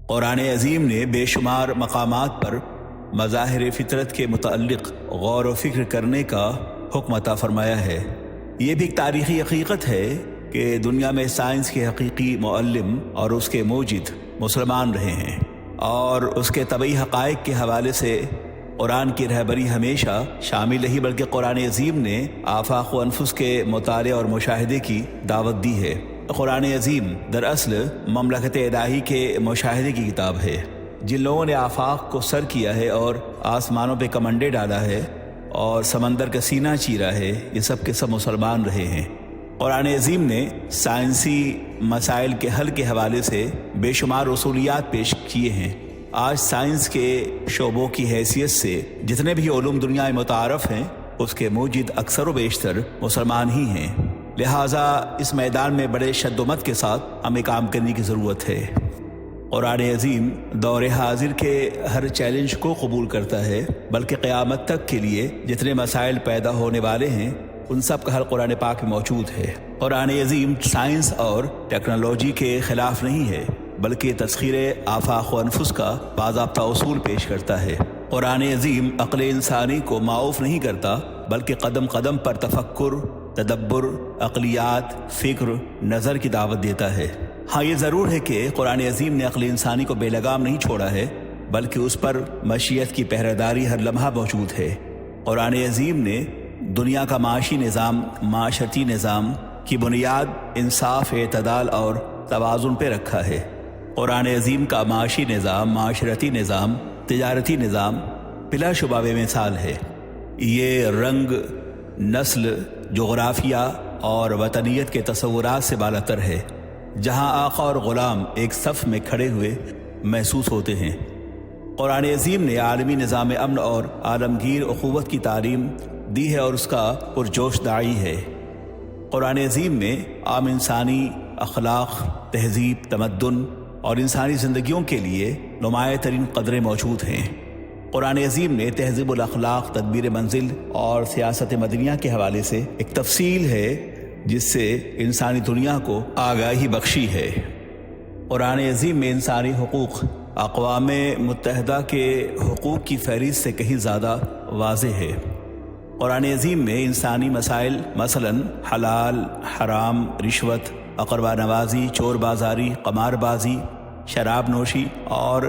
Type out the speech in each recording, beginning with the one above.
قرآن عظیم نے بے شمار مقامات پر مظاہر فطرت کے متعلق غور و فکر کرنے کا حکم عطا فرمایا ہے۔ یہ بھی ایک تاریخی حقیقت ہے کہ دنیا میں سائنس کے حقیقی معلم اور اس کے موجد مسلمان رہے ہیں، اور اس کے طبعی حقائق کے حوالے سے قرآن کی رہبری ہمیشہ شامل رہی، بلکہ قرآن عظیم نے آفاق و انفس کے مطالعے اور مشاہدے کی دعوت دی ہے۔ قرآن عظیم دراصل مملکت الہی کے مشاہدے کی کتاب ہے۔ جن لوگوں نے آفاق کو سر کیا ہے اور آسمانوں پہ کمنڈے ڈالا ہے اور سمندر کا سینہ چیرا ہے، یہ سب کے سب مسلمان رہے ہیں۔ قرآن عظیم نے سائنسی مسائل کے حل کے حوالے سے بے شمار اصولیات پیش کیے ہیں۔ آج سائنس کے شعبوں کی حیثیت سے جتنے بھی علوم دنیا میں متعارف ہیں، اس کے موجد اکثر و بیشتر مسلمان ہی ہیں، لہٰذا اس میدان میں بڑے شد و مت کے ساتھ ہمیں کام کرنے کی ضرورت ہے۔ قرآن عظیم دور حاضر کے ہر چیلنج کو قبول کرتا ہے، بلکہ قیامت تک کے لیے جتنے مسائل پیدا ہونے والے ہیں ان سب کا حل قرآن پاک میں موجود ہے۔ قرآن عظیم سائنس اور ٹیکنالوجی کے خلاف نہیں ہے، بلکہ تسخیر آفاق و انفس کا باضابطہ اصول پیش کرتا ہے۔ قرآن عظیم عقل انسانی کو معاف نہیں کرتا، بلکہ قدم قدم پر تفکر، تدبر، عقلیات، فکر، نظر کی دعوت دیتا ہے۔ ہاں، یہ ضرور ہے کہ قرآن عظیم نے عقل انسانی کو بے لگام نہیں چھوڑا ہے، بلکہ اس پر مشیت کی پہرےداری ہر لمحہ موجود ہے۔ قرآن عظیم نے دنیا کا معاشی نظام، معاشرتی نظام کی بنیاد انصاف، اعتدال اور توازن پہ رکھا ہے۔ قرآن عظیم کا معاشی نظام، معاشرتی نظام، تجارتی نظام بلا شبہ بے مثال ہے۔ یہ رنگ، نسل، جغرافیہ اور وطنیت کے تصورات سے بالاتر ہے، جہاں آقا اور غلام ایک صف میں کھڑے ہوئے محسوس ہوتے ہیں۔ قرآن عظیم نے عالمی نظام امن اور عالمگیر اخوت کی تعلیم دی ہے اور اس کا پرجوش داعی ہے۔ قرآن عظیم میں عام انسانی اخلاق، تہذیب، تمدن اور انسانی زندگیوں کے لیے نمایاں ترین قدریں موجود ہیں۔ قرآن عظیم نے تہذیب الاخلاق، تدبیر منزل اور سیاست مدنیہ کے حوالے سے ایک تفصیل ہے جس سے انسانی دنیا کو آگاہی بخشی ہے۔ قرآن عظیم میں انسانی حقوق اقوام متحدہ کے حقوق کی فہرست سے کہیں زیادہ واضح ہے۔ قرآن عظیم میں انسانی مسائل، مثلاً حلال، حرام، رشوت، اقربا نوازی، چور بازاری، قمار بازی، شراب نوشی اور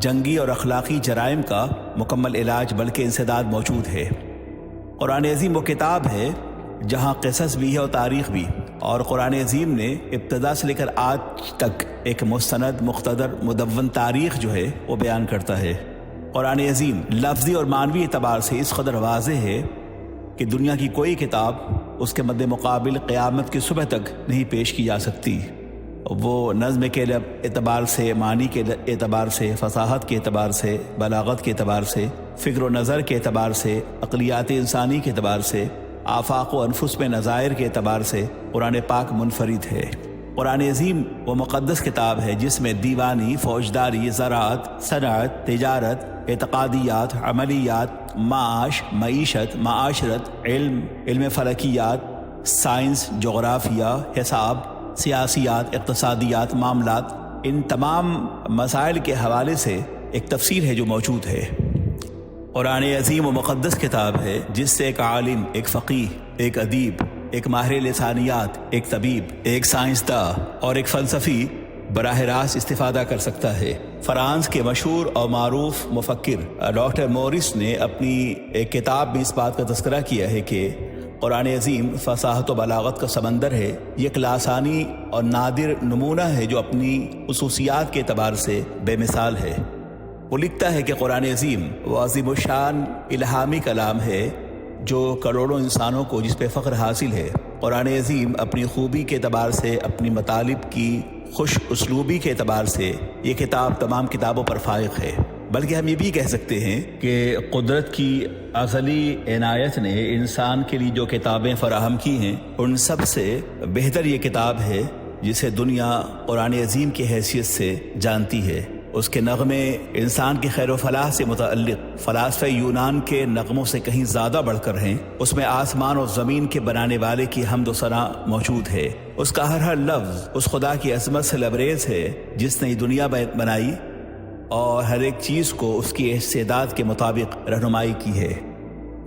جنگی اور اخلاقی جرائم کا مکمل علاج بلکہ انسداد موجود ہے۔ قرآن عظیم وہ کتاب ہے جہاں قصص بھی ہے اور تاریخ بھی، اور قرآن عظیم نے ابتدا سے لے کر آج تک ایک مستند، مقتدر، مدون تاریخ جو ہے وہ بیان کرتا ہے۔ قرآن عظیم لفظی اور معنوی اعتبار سے اس قدر واضح ہے کہ دنیا کی کوئی کتاب اس کے مد مقابل قیامت کی صبح تک نہیں پیش کی جا سکتی۔ وہ نظم کے اعتبار سے، معنی کے اعتبار سے، فصاحت کے اعتبار سے، بلاغت کے اعتبار سے، فکر و نظر کے اعتبار سے، عقلیات انسانی کے اعتبار سے، آفاق و انفس میں نظائر کے اعتبار سے قرآن پاک منفرد ہے۔ قرآن عظیم وہ مقدس کتاب ہے جس میں دیوانی، فوجداری، زراعت، صنعت، تجارت، اعتقادیات، عملیات، معاش، معیشت، معاشرت، علم فلکیات، سائنس، جغرافیہ، حساب، سیاسیات، اقتصادیات، معاملات، ان تمام مسائل کے حوالے سے ایک تفصیل ہے جو موجود ہے۔ قرآن عظیم و مقدس کتاب ہے جس سے ایک عالم، ایک فقیہ، ایک ادیب، ایک ماہر لسانیات، ایک طبیب، ایک سائنسداں اور ایک فلسفی براہ راست استفادہ کر سکتا ہے۔ فرانس کے مشہور اور معروف مفکر ڈاکٹر مورس نے اپنی ایک کتاب میں اس بات کا تذکرہ کیا ہے کہ قرآن عظیم فصاحت و بلاغت کا سمندر ہے، یہ ایک لاسانی اور نادر نمونہ ہے جو اپنی خصوصیات کے اعتبار سے بے مثال ہے۔ وہ لکھتا ہے کہ قرآن عظیم وہ عظیم الشان الہامی کلام ہے جو کروڑوں انسانوں کو جس پہ فخر حاصل ہے۔ قرآن عظیم اپنی خوبی کے اعتبار سے، اپنی مطالب کی خوش اسلوبی کے اعتبار سے یہ کتاب تمام کتابوں پر فائق ہے، بلکہ ہم یہ بھی کہہ سکتے ہیں کہ قدرت کی ازلی عنایت نے انسان کے لیے جو کتابیں فراہم کی ہیں ان سب سے بہتر یہ کتاب ہے جسے دنیا قرآن عظیم کی حیثیت سے جانتی ہے۔ اس کے نغمے انسان کی خیر و فلاح سے متعلق فلاسفہ یونان کے نغموں سے کہیں زیادہ بڑھ کر ہیں۔ اس میں آسمان اور زمین کے بنانے والے کی حمد و ثنا موجود ہے۔ اس کا ہر لفظ اس خدا کی عظمت سے لبریز ہے جس نے یہ دنیا بنائی اور ہر ایک چیز کو اس کی استعداد کے مطابق رہنمائی کی ہے۔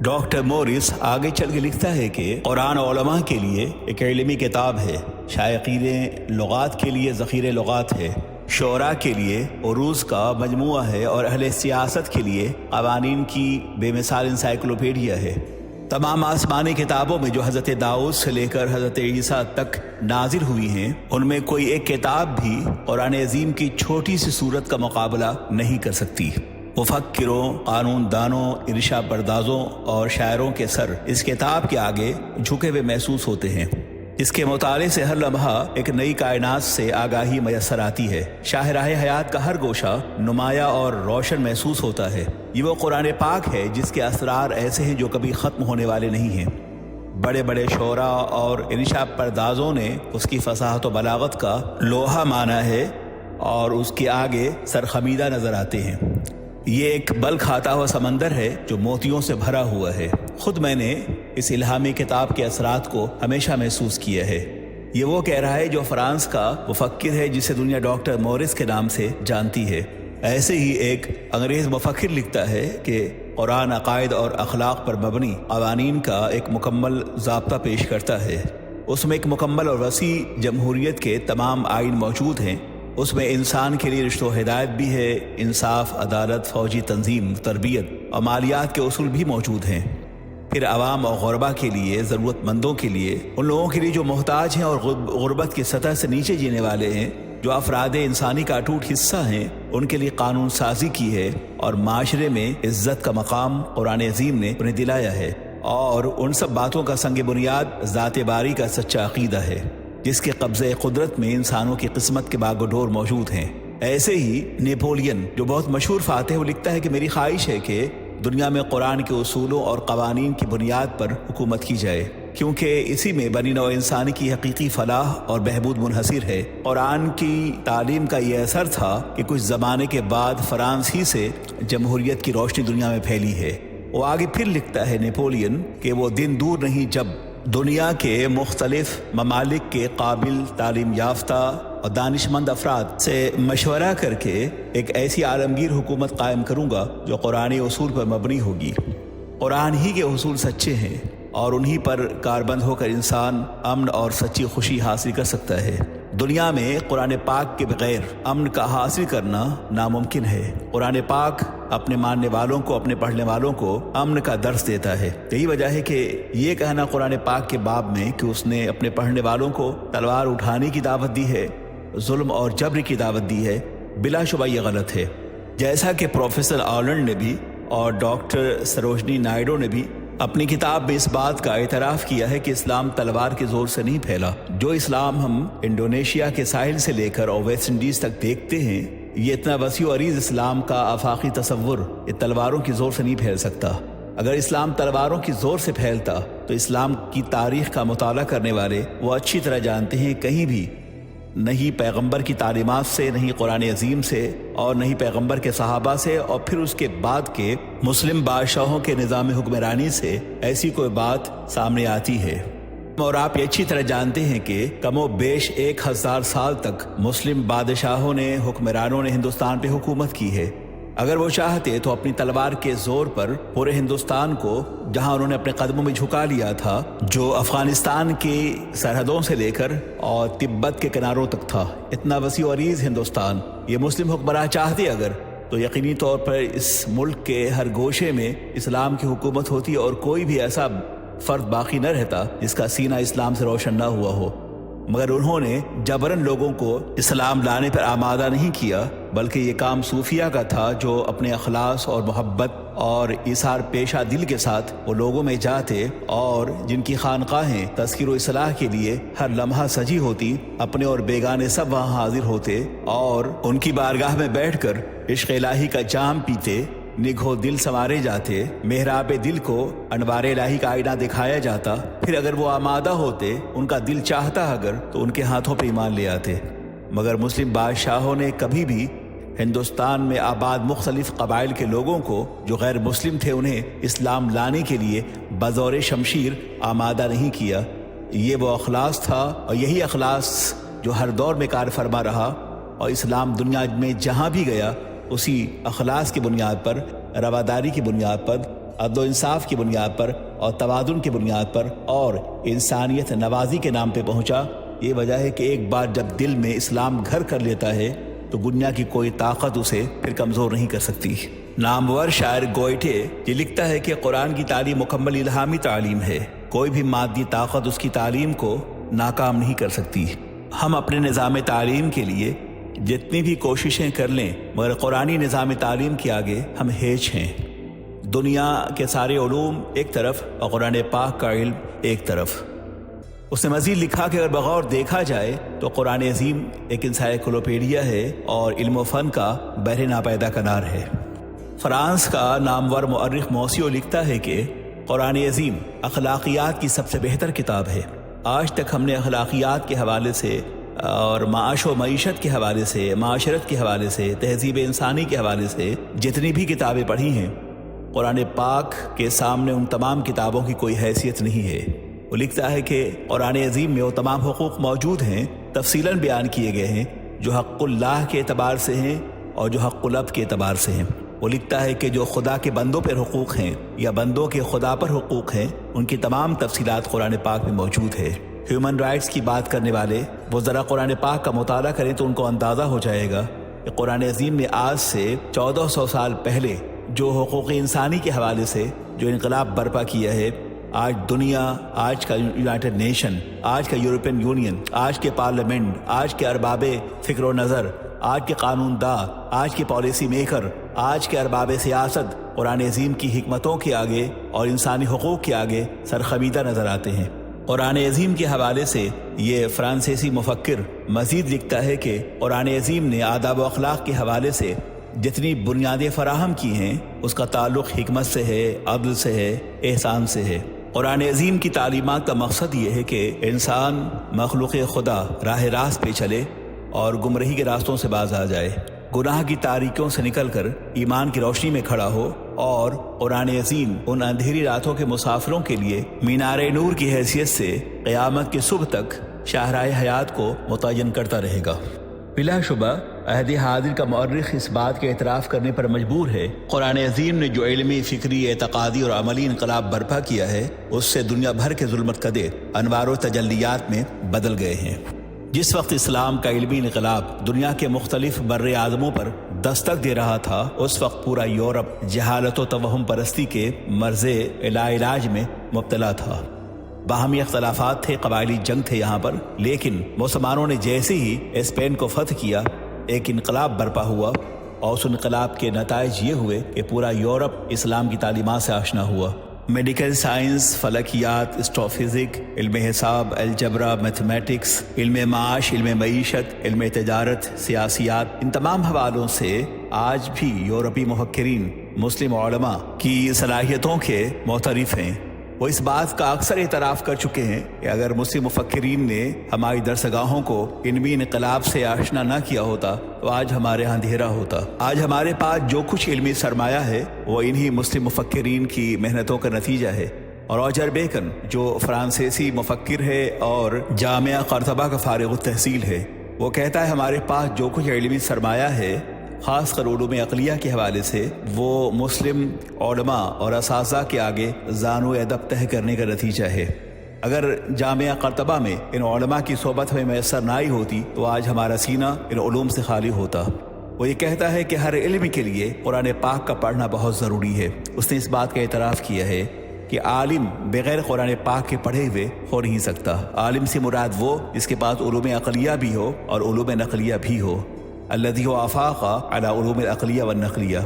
ڈاکٹر موریس آگے چل کے لکھتا ہے کہ قرآن علماء کے لیے ایک علمی کتاب ہے، شائقین لغات کے لیے ذخیرہ لغات ہے، شعراء کے لیے عروض کا مجموعہ ہے، اور اہل سیاست کے لیے قوانین کی بے مثال انسائکلوپیڈیا ہے۔ تمام آسمانی کتابوں میں جو حضرت داؤد سے لے کر حضرت عیسیٰ تک نازل ہوئی ہیں، ان میں کوئی ایک کتاب بھی قرآن عظیم کی چھوٹی سی صورت کا مقابلہ نہیں کر سکتی۔ مفکروں، قانون دانوں، انشاء پردازوں اور شاعروں کے سر اس کتاب کے آگے جھکے ہوئے محسوس ہوتے ہیں۔ اس کے مطالعے سے ہر لمحہ ایک نئی کائنات سے آگاہی میسر آتی ہے۔ شاہراہ حیات کا ہر گوشہ نمایاں اور روشن محسوس ہوتا ہے۔ یہ وہ قرآن پاک ہے جس کے اسرار ایسے ہیں جو کبھی ختم ہونے والے نہیں ہیں۔ بڑے بڑے شعراء اور انشاء پردازوں نے اس کی فصاحت و بلاغت کا لوہا مانا ہے اور اس کے آگے سرخمیدہ نظر آتے ہیں۔ یہ ایک بل کھاتا ہوا سمندر ہے جو موتیوں سے بھرا ہوا ہے۔ خود میں نے اس الہامی کتاب کے اثرات کو ہمیشہ محسوس کیا ہے۔ یہ وہ کہہ رہا ہے جو فرانس کا مفکر ہے جسے دنیا ڈاکٹر موریس کے نام سے جانتی ہے۔ ایسے ہی ایک انگریز مفکر لکھتا ہے کہ قرآن عقائد اور اخلاق پر مبنی قوانین کا ایک مکمل ضابطہ پیش کرتا ہے۔ اس میں ایک مکمل اور وسیع جمہوریت کے تمام آئین موجود ہیں۔ اس میں انسان کے لیے رشت و ہدایت بھی ہے، انصاف، عدالت، فوجی تنظیم، تربیت اور مالیات کے اصول بھی موجود ہیں۔ پھر عوام اور غربا کے لیے، ضرورت مندوں کے لیے، ان لوگوں کے لیے جو محتاج ہیں اور غربت کی سطح سے نیچے جینے والے ہیں، جو افراد انسانی کا اٹوٹ حصہ ہیں، ان کے لیے قانون سازی کی ہے اور معاشرے میں عزت کا مقام قرآن عظیم نے انہیں دلایا ہے۔ اور ان سب باتوں کا سنگ بنیاد ذات باری کا سچا عقیدہ ہے جس کے قبضہ قدرت میں انسانوں کی قسمت کے باغ و ڈور موجود ہیں۔ ایسے ہی نیپولین جو بہت مشہور فاتح، وہ لکھتا ہے کہ میری خواہش ہے کہ دنیا میں قرآن کے اصولوں اور قوانین کی بنیاد پر حکومت کی جائے، کیونکہ اسی میں بنی نوع انسانی کی حقیقی فلاح اور بہبود منحصر ہے۔ قرآن کی تعلیم کا یہ اثر تھا کہ کچھ زمانے کے بعد فرانس ہی سے جمہوریت کی روشنی دنیا میں پھیلی ہے۔ وہ آگے پھر لکھتا ہے نیپولین کہ وہ دن دور نہیں جب دنیا کے مختلف ممالک کے قابل، تعلیم یافتہ اور دانش مند افراد سے مشورہ کر کے ایک ایسی عالمگیر حکومت قائم کروں گا جو قرآنی اصول پر مبنی ہوگی۔ قرآن ہی کے اصول سچے ہیں اور انہی پر کاربند ہو کر انسان امن اور سچی خوشی حاصل کر سکتا ہے۔ دنیا میں قرآن پاک کے بغیر امن کا حاصل کرنا ناممکن ہے۔ قرآن پاک اپنے ماننے والوں کو، اپنے پڑھنے والوں کو امن کا درس دیتا ہے۔ یہی وجہ ہے کہ یہ کہنا قرآن پاک کے باب میں کہ اس نے اپنے پڑھنے والوں کو تلوار اٹھانے کی دعوت دی ہے، ظلم اور جبر کی دعوت دی ہے، بلا شبہ یہ غلط ہے۔ جیسا کہ پروفیسر آلنڈ نے بھی اور ڈاکٹر سروجنی نائیڈو نے بھی اپنی کتاب میں اس بات کا اعتراف کیا ہے کہ اسلام تلوار کے زور سے نہیں پھیلا۔ جو اسلام ہم انڈونیشیا کے ساحل سے لے کر اور ویسٹ انڈیز تک دیکھتے ہیں، یہ اتنا وسیع و عریض اسلام کا آفاقی تصور یہ تلواروں کی زور سے نہیں پھیل سکتا۔ اگر اسلام تلواروں کی زور سے پھیلتا تو اسلام کی تاریخ کا مطالعہ کرنے والے وہ اچھی طرح جانتے ہیں کہیں بھی نہیں پیغمبر کی تعلیمات سے، نہیں قرآن عظیم سے، اور نہیں پیغمبر کے صحابہ سے، اور پھر اس کے بعد کے مسلم بادشاہوں کے نظام حکمرانی سے ایسی کوئی بات سامنے آتی ہے۔ اور آپ یہ اچھی طرح جانتے ہیں کہ کم و بیش 1000 سال تک مسلم بادشاہوں نے، حکمرانوں نے ہندوستان پہ حکومت کی ہے۔ اگر وہ چاہتے تو اپنی تلوار کے زور پر پورے ہندوستان کو، جہاں انہوں نے اپنے قدموں میں جھکا لیا تھا، جو افغانستان کی سرحدوں سے لے کر اور تبت کے کناروں تک تھا، اتنا وسیع و عریض ہندوستان، یہ مسلم حکمراں چاہتے اگر تو یقینی طور پر اس ملک کے ہر گوشے میں اسلام کی حکومت ہوتی اور کوئی بھی ایسا فرد باقی نہ رہتا جس کا سینہ اسلام سے روشن نہ ہوا ہو۔ مگر انہوں نے جبراً لوگوں کو اسلام لانے پر آمادہ نہیں کیا، بلکہ یہ کام صوفیہ کا تھا جو اپنے اخلاص اور محبت اور ایثار پیشہ دل کے ساتھ وہ لوگوں میں جاتے اور جن کی خانقاہیں تذکیر و اصلاح کے لیے ہر لمحہ سجی ہوتی، اپنے اور بیگانے سب وہاں حاضر ہوتے اور ان کی بارگاہ میں بیٹھ کر عشق الہی کا جام پیتے، نگہو دل سنوارے جاتے، محراب دل کو انوار الہی کا آئینہ دکھایا جاتا، پھر اگر وہ آمادہ ہوتے، ان کا دل چاہتا اگر تو ان کے ہاتھوں پہ ایمان لے آتے۔ مگر مسلم بادشاہوں نے کبھی بھی ہندوستان میں آباد مختلف قبائل کے لوگوں کو جو غیر مسلم تھے انہیں اسلام لانے کے لیے بزور شمشیر آمادہ نہیں کیا۔ یہ وہ اخلاص تھا اور یہی اخلاص جو ہر دور میں کار فرما رہا، اور اسلام دنیا میں جہاں بھی گیا اسی اخلاص کی بنیاد پر، رواداری کی بنیاد پر، عدل و انصاف کی بنیاد پر اور توازن کی بنیاد پر اور انسانیت نوازی کے نام پہ پہنچا۔ یہ وجہ ہے کہ ایک بار جب دل میں اسلام گھر کر لیتا ہے تو دنیا کی کوئی طاقت اسے پھر کمزور نہیں کر سکتی۔ نامور شاعر گوئٹے یہ لکھتا ہے کہ قرآن کی تعلیم مکمل الہامی تعلیم ہے، کوئی بھی مادی طاقت اس کی تعلیم کو ناکام نہیں کر سکتی۔ ہم اپنے نظام تعلیم کے لیے جتنی بھی کوششیں کر لیں مگر قرآنی نظام تعلیم کے آگے ہم ہیچ ہیں۔ دنیا کے سارے علوم ایک طرف اور قرآن پاک کا علم ایک طرف۔ اس نے مزید لکھا کہ اگر بغور دیکھا جائے تو قرآن عظیم ایک انسائیکلوپیڈیا ہے اور علم و فن کا بحر ناپیدا کنار ہے۔ فرانس کا نامور مؤرخ موسیو لکھتا ہے کہ قرآن عظیم اخلاقیات کی سب سے بہتر کتاب ہے۔ آج تک ہم نے اخلاقیات کے حوالے سے اور معاش و معیشت کے حوالے سے، معاشرت کے حوالے سے، تہذیب انسانی کے حوالے سے جتنی بھی کتابیں پڑھی ہیں، قرآن پاک کے سامنے ان تمام کتابوں کی کوئی حیثیت نہیں ہے۔ وہ لکھتا ہے کہ قرآن عظیم میں وہ تمام حقوق موجود ہیں، تفصیلاً بیان کیے گئے ہیں، جو حق اللہ کے اعتبار سے ہیں اور جو حق العبد کے اعتبار سے ہیں۔ وہ لکھتا ہے کہ جو خدا کے بندوں پر حقوق ہیں یا بندوں کے خدا پر حقوق ہیں، ان کی تمام تفصیلات قرآن پاک میں موجود ہے۔ ہیومن رائٹس کی بات کرنے والے وہ ذرا قرآن پاک کا مطالعہ کریں تو ان کو اندازہ ہو جائے گا کہ قرآن عظیم نے آج سے 1400 سال پہلے جو حقوق انسانی کے حوالے سے جو انقلاب برپا کیا ہے، آج دنیا، آج کا یونائٹڈ نیشن، آج کا یورپین یونین، آج کے پارلیمنٹ، آج کے ارباب فکر و نظر، آج کے قانون دا، آج کے پالیسی میکر، آج کے ارباب سیاست قرآن عظیم کی حکمتوں کے آگے اور انسانی حقوق کے آگے سرخمیدہ نظر آتے ہیں۔ قرآن عظیم کے حوالے سے یہ فرانسیسی مفکر مزید لکھتا ہے کہ قرآن عظیم نے آداب و اخلاق کے حوالے سے جتنی بنیادیں فراہم کی ہیں اس کا تعلق حکمت سے ہے، عدل سے ہے، احسان سے ہے۔ قرآن عظیم کی تعلیمات کا مقصد یہ ہے کہ انسان مخلوق خدا راہ راست پہ چلے اور گمراہی کے راستوں سے باز آ جائے، گناہ کی تاریکیوں سے نکل کر ایمان کی روشنی میں کھڑا ہو، اور قرآن عظیم ان اندھیری راتوں کے مسافروں کے لیے مینار نور کی حیثیت سے قیامت کی صبح تک شاہراہ حیات کو متعین کرتا رہے گا۔ بلا شبہ عہد حاضر کا مؤرخ اس بات کے اعتراف کرنے پر مجبور ہے، قرآن عظیم نے جو علمی، فکری، اعتقادی اور عملی انقلاب برپا کیا ہے اس سے دنیا بھر کے ظلمت کدے انوار و تجلیات میں بدل گئے ہیں۔ جس وقت اسلام کا علمی انقلاب دنیا کے مختلف بر اعظموں پر دستک دے رہا تھا، اس وقت پورا یورپ جہالت و توہم پرستی کے مرض لا علاج میں مبتلا تھا۔ باہمی اختلافات تھے، قبائلی جنگ تھے یہاں پر، لیکن مسلمانوں نے جیسے ہی اسپین کو فتح کیا ایک انقلاب برپا ہوا، اور اس انقلاب کے نتائج یہ ہوئے کہ پورا یورپ اسلام کی تعلیمات سے آشنا ہوا۔ میڈیکل سائنس، فلکیات، اسٹروفزک، علم حساب، الجبرا، میتھمیٹکس، علم معاش، علم معیشت، علم تجارت، سیاسیات، ان تمام حوالوں سے آج بھی یورپی مفکرین مسلم علماء کی صلاحیتوں کے معترف ہیں۔ وہ اس بات کا اکثر اعتراف کر چکے ہیں کہ اگر مسلم مفکرین نے ہماری درسگاہوں کو علمی انقلاب سے آشنا نہ کیا ہوتا تو آج ہمارے ہاں اندھیرا ہوتا۔ آج ہمارے پاس جو کچھ علمی سرمایہ ہے وہ انہی مسلم مفکرین کی محنتوں کا نتیجہ ہے۔ اور روجر بیکن جو فرانسیسی مفکر ہے اور جامعہ قرطبہ کا فارغ التحصیل ہے، وہ کہتا ہے ہمارے پاس جو کچھ علمی سرمایہ ہے خاص کر علوم عقلیہ کے حوالے سے وہ مسلم علماء اور اساتذہ کے آگے زانو ادب تہ کرنے کا نتیجہ ہے۔ اگر جامعہ قرطبہ میں ان علماء کی صحبت ہمیں میسر نہ آئی ہوتی تو آج ہمارا سینہ ان علوم سے خالی ہوتا۔ وہ یہ کہتا ہے کہ ہر علم کے لیے قرآن پاک کا پڑھنا بہت ضروری ہے۔ اس نے اس بات کا اعتراف کیا ہے کہ عالم بغیر قرآن پاک کے پڑھے ہوئے ہو نہیں سکتا۔ عالم سے مراد وہ جس کے پاس علوم عقلیہ بھی ہو اور علوم نقلیہ بھی ہو، الذی هو آفاق علی علوم العقلیہ والنقلیہ۔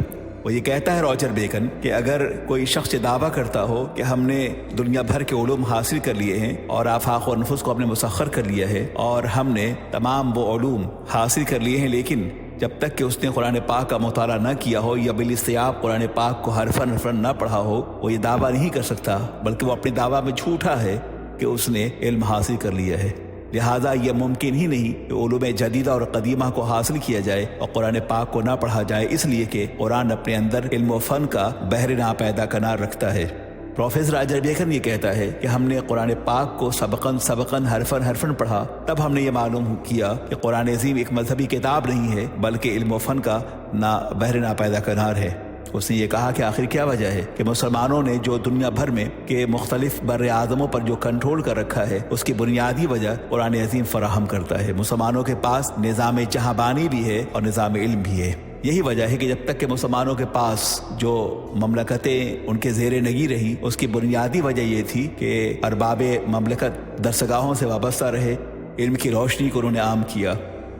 وہ یہ کہتا ہے روجر بیکن کہ اگر کوئی شخص دعویٰ کرتا ہو کہ ہم نے دنیا بھر کے علوم حاصل کر لیے ہیں اور آفاق و نفوس کو ہم نے مسخر کر لیا ہے اور ہم نے تمام وہ علوم حاصل کر لیے ہیں، لیکن جب تک کہ اس نے قرآن پاک کا مطالعہ نہ کیا ہو یا بالاستیاب قرآن پاک کو حرفاً حرفاً نہ پڑھا ہو، وہ یہ دعویٰ نہیں کر سکتا، بلکہ وہ اپنے دعویٰ میں جھوٹا ہے کہ اس نے علم حاصل کر لیا ہے۔ لہٰذا یہ ممکن ہی نہیں کہ علوم جدیدہ اور قدیمہ کو حاصل کیا جائے اور قرآن پاک کو نہ پڑھا جائے، اس لیے کہ قرآن اپنے اندر علم و فن کا بحر ناپیدا کنار رکھتا ہے۔ پروفیسر راجر بیکن یہ کہتا ہے کہ ہم نے قرآن پاک کو سبقن حرفن پڑھا، تب ہم نے یہ معلوم کیا کہ قرآن عظیم ایک مذہبی کتاب نہیں ہے بلکہ علم و فن کا بحر ناپیدا کنار ہے۔ اس نے یہ کہا کہ آخر کیا وجہ ہے کہ مسلمانوں نے جو دنیا بھر میں کے مختلف بر اعظموں پر جو کنٹرول کر رکھا ہے، اس کی بنیادی وجہ قرآن عظیم فراہم کرتا ہے۔ مسلمانوں کے پاس نظام جہاں بانی بھی ہے اور نظام علم بھی ہے۔ یہی وجہ ہے کہ جب تک کہ مسلمانوں کے پاس جو مملکتیں ان کے زیر نگی رہی، اس کی بنیادی وجہ یہ تھی کہ ارباب مملکت درسگاہوں سے وابستہ رہے، علم کی روشنی کو انہوں نے عام کیا،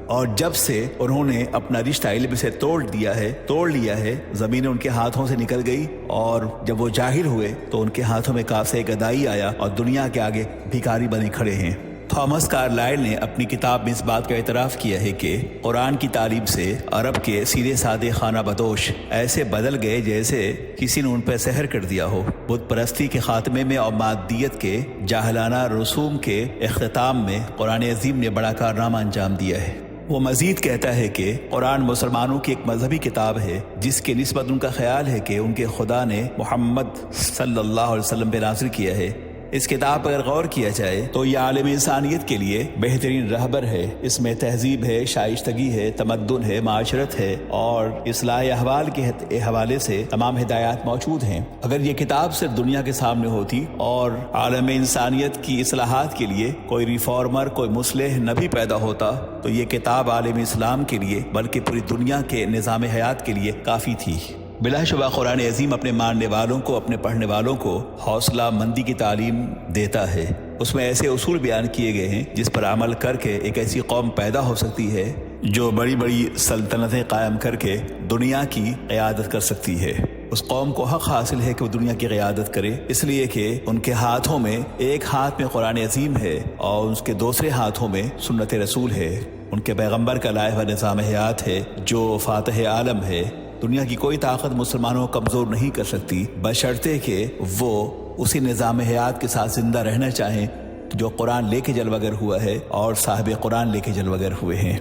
اور جب سے انہوں نے اپنا رشتہ علم سے توڑ لیا ہے، زمینیں ان کے ہاتھوں سے نکل گئی، اور جب وہ جاہل ہوئے تو ان کے ہاتھوں میں کاسے گدائی آیا اور دنیا کے آگے بھکاری بنے کھڑے ہیں۔ تھامس کارلائل نے اپنی کتاب میں اس بات کا اعتراف کیا ہے کہ قرآن کی تعلیم سے عرب کے سیدھے سادے خانہ بدوش ایسے بدل گئے جیسے کسی نے ان پر سحر کر دیا ہو۔ بت پرستی کے خاتمے میں اور مادیت کے جاہلانہ رسوم کے اختتام میں قرآن عظیم نے بڑا کارنامہ انجام دیا ہے۔ وہ مزید کہتا ہے کہ قرآن مسلمانوں کی ایک مذہبی کتاب ہے جس کے نسبت ان کا خیال ہے کہ ان کے خدا نے محمد صلی اللہ علیہ وسلم پہ نازل کیا ہے۔ اس کتاب پر اگر غور کیا جائے تو یہ عالم انسانیت کے لیے بہترین رہبر ہے۔ اس میں تہذیب ہے، شائستگی ہے، تمدن ہے، معاشرت ہے، اور اصلاح احوال کے حوالے سے تمام ہدایات موجود ہیں۔ اگر یہ کتاب صرف دنیا کے سامنے ہوتی اور عالم انسانیت کی اصلاحات کے لیے کوئی ریفارمر، کوئی مصلح نبی پیدا ہوتا تو یہ کتاب عالم اسلام کے لیے بلکہ پوری دنیا کے نظام حیات کے لیے کافی تھی۔ بلا شبہ قرآن عظیم اپنے ماننے والوں کو، اپنے پڑھنے والوں کو حوصلہ مندی کی تعلیم دیتا ہے۔ اس میں ایسے اصول بیان کیے گئے ہیں جس پر عمل کر کے ایک ایسی قوم پیدا ہو سکتی ہے جو بڑی بڑی سلطنتیں قائم کر کے دنیا کی قیادت کر سکتی ہے۔ اس قوم کو حق حاصل ہے کہ وہ دنیا کی قیادت کرے، اس لیے کہ ان کے ہاتھوں میں ایک ہاتھ میں قرآن عظیم ہے اور اس کے دوسرے ہاتھوں میں سنت رسول ہے، ان کے پیغمبر کا لائحہ و نظام حیات ہے جو فاتح عالم ہے۔ دنیا کی کوئی طاقت مسلمانوں کو کمزور نہیں کر سکتی بشرطے کہ وہ اسی نظام حیات کے ساتھ زندہ رہنا چاہیں جو قرآن لے کے جلوگر ہوا ہے اور صاحب قرآن لے کے جلوگر ہوئے ہیں۔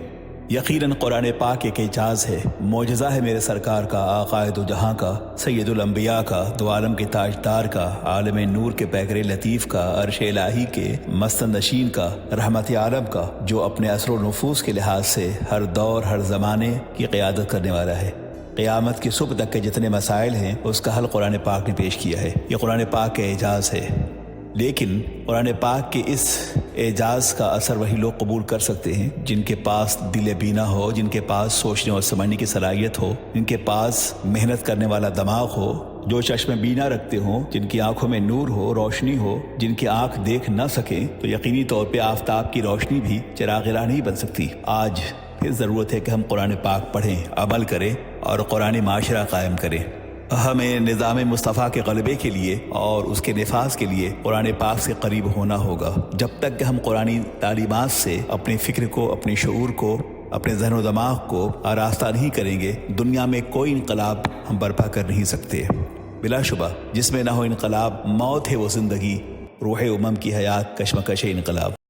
یقیناً قرآن پاک ایک اعجاز ہے، معجزہ ہے میرے سرکار کا، آقا دو جہاں کا، سید الانبیاء کا، دو عالم کے تاجدار کا، عالم نور کے پیکر لطیف کا، عرش الہی کے مستن نشین کا، رحمت عالم کا، جو اپنے اثر و نفوذ کے لحاظ سے ہر دور ہر زمانے کی قیادت کرنے والا ہے۔ قیامت کی صبح تک کے جتنے مسائل ہیں اس کا حل قرآن پاک نے پیش کیا ہے۔ یہ قرآن پاک کا اعجاز ہے، لیکن قرآن پاک کے اس اعجاز کا اثر وہی لوگ قبول کر سکتے ہیں جن کے پاس دل بینا ہو، جن کے پاس سوچنے اور سمجھنے کی صلاحیت ہو، جن کے پاس محنت کرنے والا دماغ ہو، جو چشم بینا رکھتے ہوں، جن کی آنکھوں میں نور ہو، روشنی ہو، جن کی آنکھ دیکھ نہ سکیں تو یقینی طور پہ آفتاب کی روشنی بھی چراغ راہ نہیں بن سکتی۔ آج پھر ضرورت ہے کہ ہم قرآن پاک پڑھیں، عمل کریں اور قرآن معاشرہ قائم کریں۔ ہمیں نظام مصطفیٰ کے غلبے کے لیے اور اس کے نفاذ کے لیے قرآن پاک سے قریب ہونا ہوگا۔ جب تک کہ ہم قرآنی تعلیمات سے اپنے فکر کو، اپنے شعور کو، اپنے ذہن و دماغ کو آراستہ نہیں کریں گے، دنیا میں کوئی انقلاب ہم برپا کر نہیں سکتے۔ بلا شبہ جس میں نہ ہو انقلاب، موت ہے وہ زندگی، روح امم کی حیات، کشمکش انقلاب۔